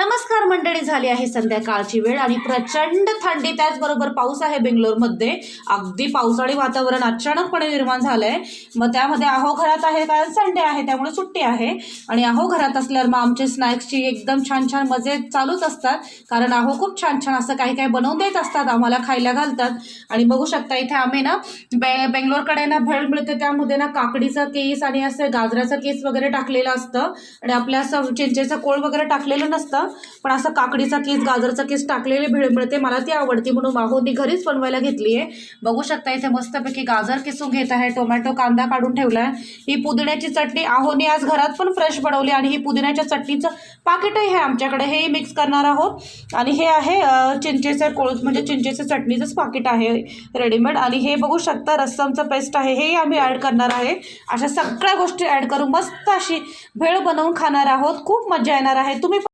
नमस्कार मंडळी, झाली आहे संध्याकाळची वेळ आणि प्रचंड थंडी, त्याचबरोबर पाऊस आहे बेंगलोरमध्ये. अगदी पावसाळी वातावरण अचानकपणे निर्माण झालंय. मग त्यामध्ये आहो घरात आहे, कारण संडे आहे त्यामुळे सुट्टी आहे. आणि आहो घरात असल्यावर मग आमचे स्नॅक्सची एकदम छान छान मजे चालूच असतात, कारण आहो खूप छान छान असं काही काही बनवून देत असतात, आम्हाला खायला घालतात. आणि बघू शकता इथे आम्ही ना बेंगलोरकडे ना भेळ मिळते, त्यामध्ये ना काकडीचा केस आणि असं गाजराचं केस वगैरे टाकलेलं असतं. आणि आपल्या असं चिंचेचं कोळ वगैरे टाकलेलं नसतं, पण असं काकडीचा केस गाजरचा केस टाकलेले भेळ मिळते. मला ती आवडते म्हणून आहोनी घरीच बनवायला घेतली आहे. बघू शकता इथे मस्तपैकी गाजर किसून घेत आहे, टोमॅटो कांदा काढून ठेवला आहे. ही पुदिन्याची चटणी आहोनी आज घरात पण फ्रेश बनवली आणि ही पुदिन्याच्या चटणीचं पाकिटही आहे आमच्याकडे, हे मिक्स करणार आहोत. आणि हे आहे चिंचेचं कोळ, म्हणजे चिंचेचं चटणीचंच पाकिट आहे रेडीमेड. आणि हे बघू शकता रस्समचं पेस्ट आहे, हे आम्ही ॲड करणार आहे. अशा सगळ्या गोष्टी ॲड करून मस्त अशी भेळ बनवून खाणार आहोत. खूप मजा येणार आहे. तुम्ही